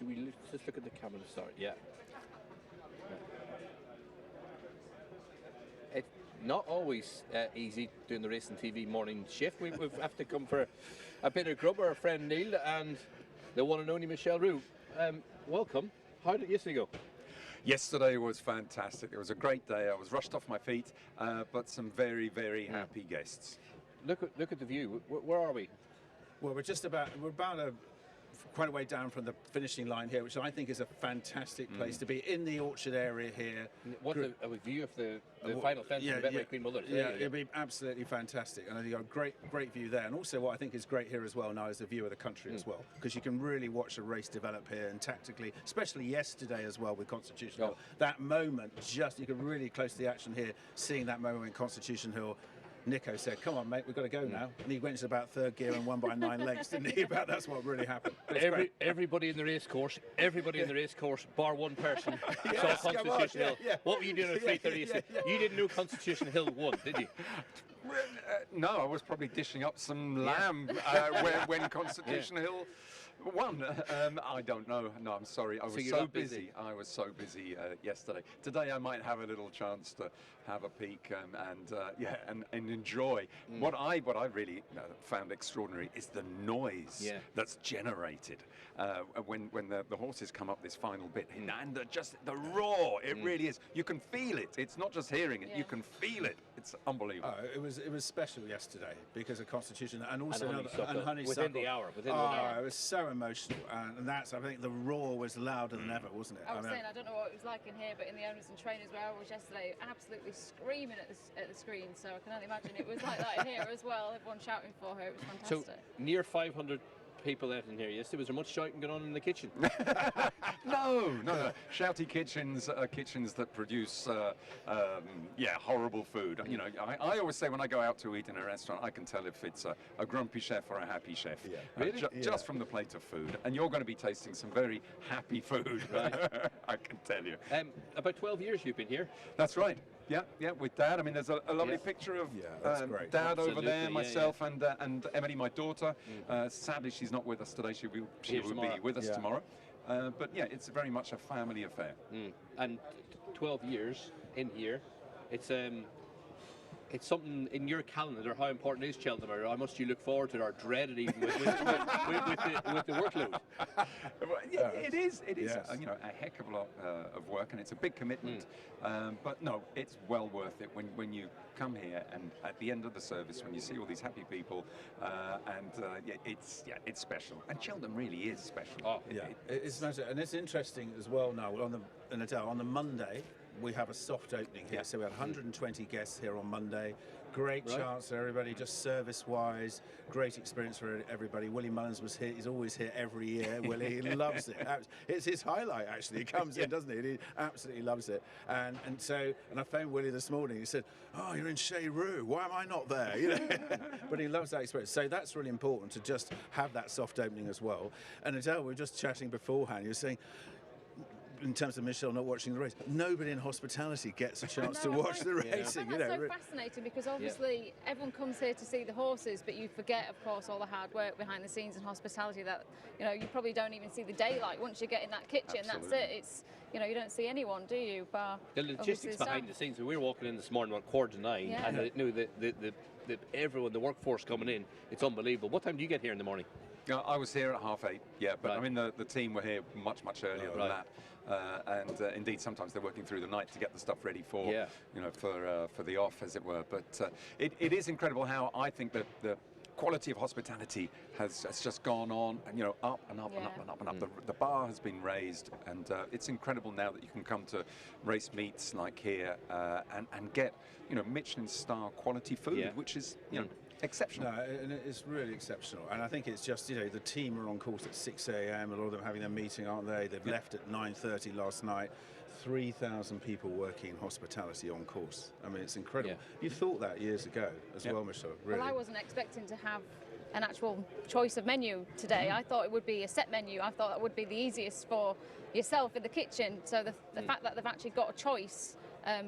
do we just look at the camera to start? Yeah. It's not always easy doing the racing TV morning shift. We have to come for a bit of grub. Our friend Neil and the one and only Michel Roux. Welcome. How did yesterday go? Yesterday was fantastic. It was a great day. I was rushed off my feet, but some very, very happy guests. Look at the view. Where are we? Well, we're about quite a way down from the finishing line here, which I think is a fantastic place to be, in the orchard area here. What's a view of the final fence of the Queen Mother? Yeah, it'd be absolutely fantastic, and I think you've got a great view there. And also, what I think is great here as well now is the view of the country as well, because you can really watch a race develop here, and tactically, especially yesterday as well with Constitution Hill, that moment, you could really close to the action here, seeing that moment in Constitution Hill. Nico said, "Come on, mate, we've got to go now." And he went into about third gear and won by 9 lengths, didn't he? That's what really happened. Everybody in the race course, bar one person, saw Constitution Hill. Yeah. What were you doing at 3:30? You didn't know Constitution Hill won, did you? No, I was probably dishing up some lamb when Constitution Hill won. I don't know. No, I'm sorry. I was so busy. I was so busy yesterday. Today I might have a little chance to have a peek and enjoy. What I really found extraordinary is the noise that's generated when the horses come up this final bit, and just the roar. It really is. You can feel it. It's not just hearing it. You can feel it. It's unbelievable. It was special yesterday because of Constitution and also Honeysuckle. Within the hour. Within 1 hour. It was so emotional, and I think the roar was louder than ever, wasn't it? I don't know what it was like in here, but in the owners and trainers where I was yesterday, absolutely screaming at the screen. So I can only imagine it was like that in here as well. Everyone shouting for her. It was fantastic. So near 500 people out in here yesterday. Was there much shouting going on in the kitchen? No. Shouty kitchens are kitchens that produce horrible food. You know, I always say when I go out to eat in a restaurant, I can tell if it's a grumpy chef or a happy chef. Just from the plate of food. And you're going to be tasting some very happy food, right? I can tell you. About 12 years you've been here. That's right. Yeah, with Dad. I mean, there's a lovely picture of Dad over there, myself and Emily, my daughter. Sadly, she's not with us today. She will be with us tomorrow. But yeah, it's very much a family affair. And 12 years in here, it's something in your calendar. How important is Cheltenham? Or how much do you look forward to it, or dread it even with the workload? It is. Yes. A heck of a lot of work, and it's a big commitment. But no, it's well worth it when you come here, and at the end of the service, when you see all these happy people, it's special. And Cheltenham really is special. It's special, and it's interesting as well now. On the Monday, we have a soft opening here, so we have 120 guests here on Monday. Great chance for everybody, just service-wise. Great experience for everybody. Willie Mullins was here. He's always here every year. Willie, he loves it. It's his highlight, actually. He comes in, doesn't he? He absolutely loves it. And I phoned Willie this morning. He said, "Oh, you're in Chez Roux. Why am I not there?" But he loves that experience. So that's really important to just have that soft opening as well. And Adele, we were just chatting beforehand. You were saying, in terms of Michel not watching the race, nobody in hospitality gets a chance to watch the racing. That's so fascinating, because obviously everyone comes here to see the horses, but you forget, of course, all the hard work behind the scenes in hospitality that you probably don't even see the daylight once you get in that kitchen. Absolutely. That's it. It's you don't see anyone, do you? But the logistics behind the scenes. We were walking in this morning about 9:15, and everyone, the workforce coming in, it's unbelievable. What time do you get here in the morning? I was here at 8:30, but I mean the team were here much earlier than that, and indeed sometimes they're working through the night to get the stuff ready for for the off, as it were. But it is incredible how I think that the quality of hospitality has just gone on, and up and up and up and up and up. The bar has been raised, and it's incredible now that you can come to race meets like here and get Michelin star quality food, which is exceptional. No, and it's really exceptional. And I think it's just, the team are on course at 6 a.m. A lot of them having their meeting, aren't they? They've left at 9:30 last night. 3,000 people working in hospitality on course. I mean, it's incredible. You thought that years ago as well, Michel, really. Well, I wasn't expecting to have an actual choice of menu today. I thought it would be a set menu. I thought that would be the easiest for yourself in the kitchen. So the fact that they've actually got a choice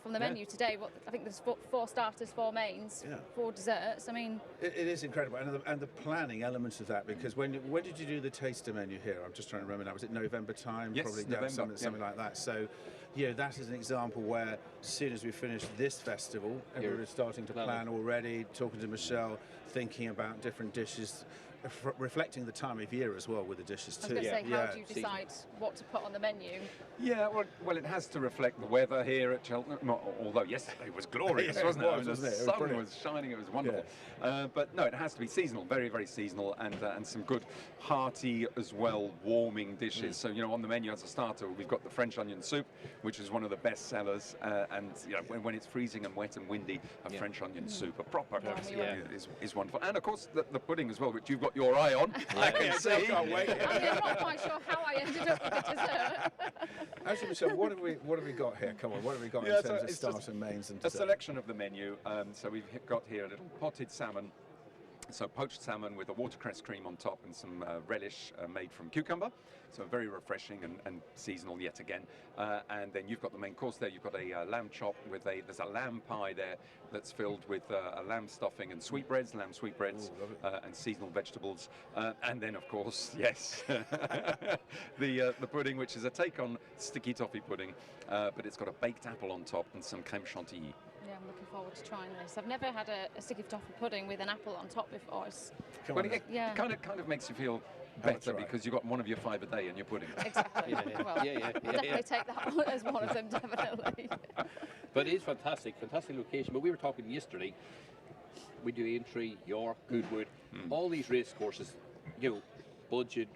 from the menu today. I think there's 4 starters, 4 mains, 4 desserts. I mean, it is incredible, and the planning element of that. Because when did you do the taster menu here? I'm just trying to remember now. Was it November time? Yes, probably November, something like that. So, that is an example where as soon as we finish this festival, everybody's starting to plan already, talking to Michel, thinking about different dishes. Reflecting the time of year as well with the dishes too. I was going to say, how do you decide what to put on the menu? Yeah, well, it has to reflect the weather here at Cheltenham. Although yesterday was glorious, wasn't it? The sun was shining; it was wonderful. But no, it has to be seasonal, very, very seasonal, and some good hearty as well, warming dishes. So on the menu as a starter, we've got the French onion soup, which is one of the best sellers. And when it's freezing and wet and windy, a French onion soup, a proper is wonderful. And of course the pudding as well, which you've got your eye on. I can see. I can't wait. I'm not quite sure how I ended up with the dessert. Actually, Michel, what have we got here? Come on, what have we got in terms of starters and mains and dessert? A selection of the menu. So we've got here a little potted salmon. So poached salmon with a watercress cream on top and some relish made from cucumber. So very refreshing and seasonal yet again. And then you've got the main course there. You've got a lamb chop with there's a lamb pie there that's filled with a lamb stuffing and sweetbreads, lamb sweetbreads, and seasonal vegetables. And then, of course, yes, the pudding, which is a take on sticky toffee pudding, but it's got a baked apple on top and some crème chantilly. Yeah, I'm looking forward to trying this. I've never had a sticky toffee pudding with an apple on top before. It kind of makes you feel better because you've got one of your 5 a day in your pudding. Exactly. Well, I'll definitely take that one as one of them, definitely. But it is fantastic location. But we were talking yesterday. We do Aintree, York, Goodwood, all these race courses. Budget.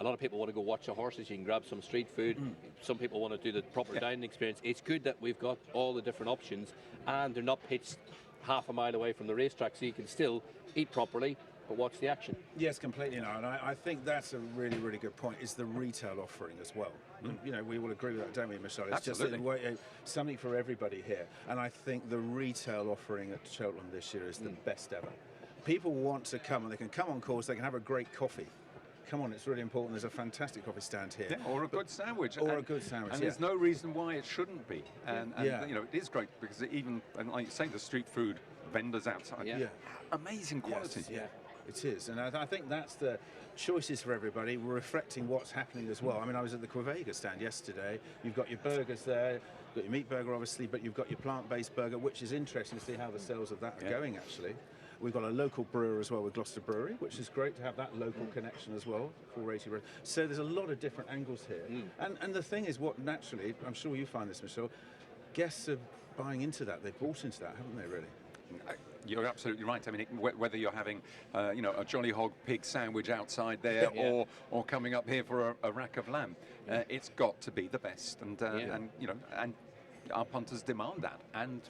A lot of people want to go watch the horses. You can grab some street food. Some people want to do the proper dining experience. It's good that we've got all the different options, and they're not pitched half a mile away from the racetrack, so you can still eat properly but watch the action. Yes, completely. And I think that's a really, really good point. Is the retail offering as well. We all agree with that, don't we, Michel? It's Absolutely. just something for everybody here. And I think the retail offering at Cheltenham this year is the best ever. People want to come, and they can come on course. They can have a great coffee. Come on, it's really important. There's a fantastic coffee stand here. Yeah, or a good sandwich. Or a good sandwich, And there's no reason why it shouldn't be. And it is great because even, and like you say, the street food vendors outside, amazing quality. Yes, it is. And I think that's the choices for everybody, reflecting what's happening as well. I mean, I was at the Quevega stand yesterday. You've got your burgers there, you've got your meat burger, obviously, but you've got your plant-based burger, which is interesting to see how the sales of that are going, actually. We've got a local brewer as well with Gloucester Brewery, which is great to have that local connection as well, 480 Road. So there's a lot of different angles here. And the thing is, what naturally, I'm sure you find this, Michel, guests are buying into that. They've bought into that, haven't they, really? You're absolutely right. I mean, whether you're having, a Jolly Hog pig sandwich outside there, or coming up here for a rack of lamb, it's got to be the best. And our punters demand that, and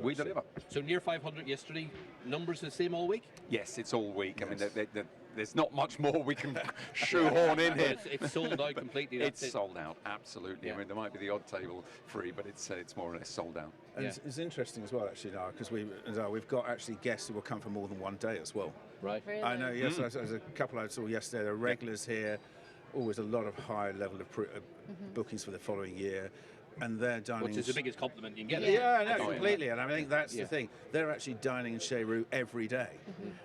we deliver. So near 500 yesterday. Numbers the same all week? Yes, it's all week. Yes. I mean, there's not much more we can shoehorn in here. It's sold out completely. It's sold out, absolutely. I mean, there might be the odd table free, but it's more or less sold out. And it's interesting as well, actually, now, because we've got actually guests who will come for more than one day as well. Right. Really? I know, yes, there's a couple I saw yesterday. There are regulars here, always a lot of high level of bookings for the following year. And they're dining, which is the biggest compliment you can get. Yeah, completely. And I think that's the thing. They're actually dining in Chez Roux every day,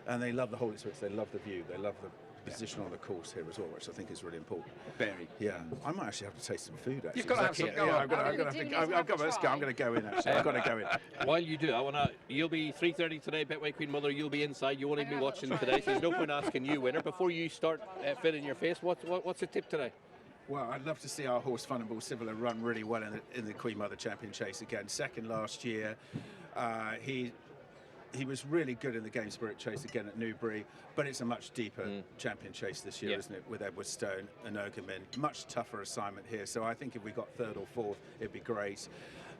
and they love the whole experience. They love the view. They love the position on the course here as well, which I think is really important. Very. Yeah, I might actually have to taste some food. Actually, you've got to have some. I'm going to go in. Actually, I've got to go in. While you do, you'll be 3:30 today. Betway Queen Mother. You'll be inside. You won't even be watching today. So there's no point asking you, winner. Before you start filling your face, what's the tip today? Well, I'd love to see our horse Funnable Civil run really well in the Queen Mother Champion Chase again. Second last year. He was really good in the Game Spirit Chase again at Newbury, but it's a much deeper Champion Chase this year, isn't it, with Edward Stone and Ogermin. Much tougher assignment here, so I think if we got third or fourth, it'd be great.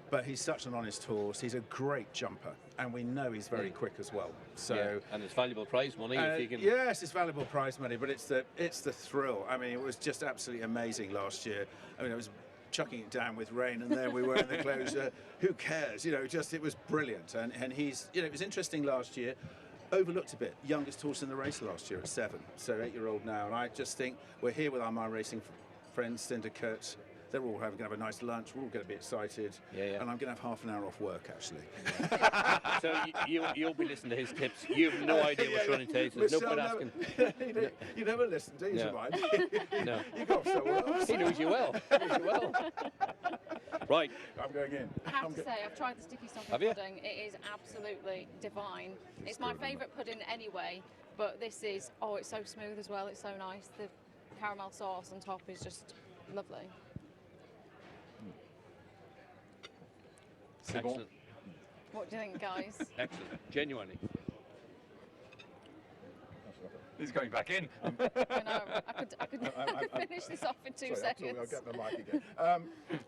But he's such an honest horse. He's a great jumper, and we know he's very quick as well. So and it's valuable prize money if you can. Yes, it's valuable prize money, but it's the thrill. I mean, it was just absolutely amazing last year. I mean, it was chucking it down with rain, and there we were in the closure. Who cares? It was brilliant. And he's, it was interesting last year. Overlooked a bit. Youngest horse in the race last year at 7, so 8-year-old now. And I just think we're here with our My Racing Friends syndicate. They're all going to have a nice lunch. We're all going to be excited. Yeah, yeah. And I'm going to have half an hour off work, actually. So you'll be listening to his tips. You have no idea what's running taste. There's no point asking. You never listen, do you, No. mind? No. You got somewhere else. He knows you well. He knows you well. Right. I'm going in. I have to say, I've tried the sticky stocking Have you? pudding. It is absolutely divine. It's my favourite pudding anyway, but this is, it's so smooth as well. It's so nice. The caramel sauce on top is just lovely. Excellent. What do you think, guys? Excellent. Genuinely. He's going back in. I know. I could finish this off in 2 seconds. I'll get my mic again.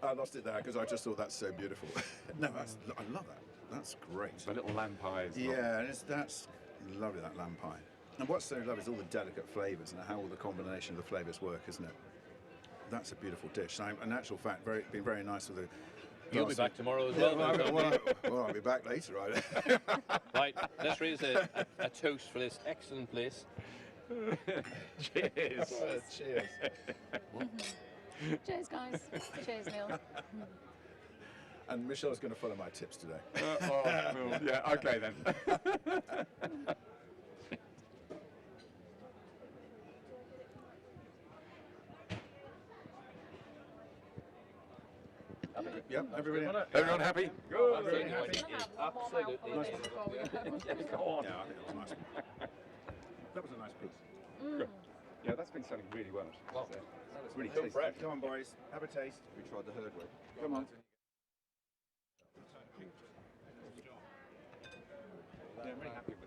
I lost it there because I just thought that's so beautiful. No, I love that. That's great. The little lamb pie. Yeah, and that's lovely, that lamb pie. And what's so lovely is all the delicate flavours and how all the combination of the flavours work, isn't it? That's a beautiful dish. And in actual fact, been very nice with the. You'll be back tomorrow as well. Well, I'll be back later, right? Right, let's raise a toast for this excellent place. Cheers. Cheers. Cheers, guys. Cheers, Neil. And Michel's going to follow my tips today. Yeah, okay then. Yep, everybody. Everyone happy? Good. Very happy. Absolutely. Go on. Yeah, I think that was nice. That was a nice piece. Good. Yeah, that's been selling really well. Well, It's really so tasty. fresh. Come on, boys. Have a taste. We tried the herd way. Come on. Yeah, I'm really happy with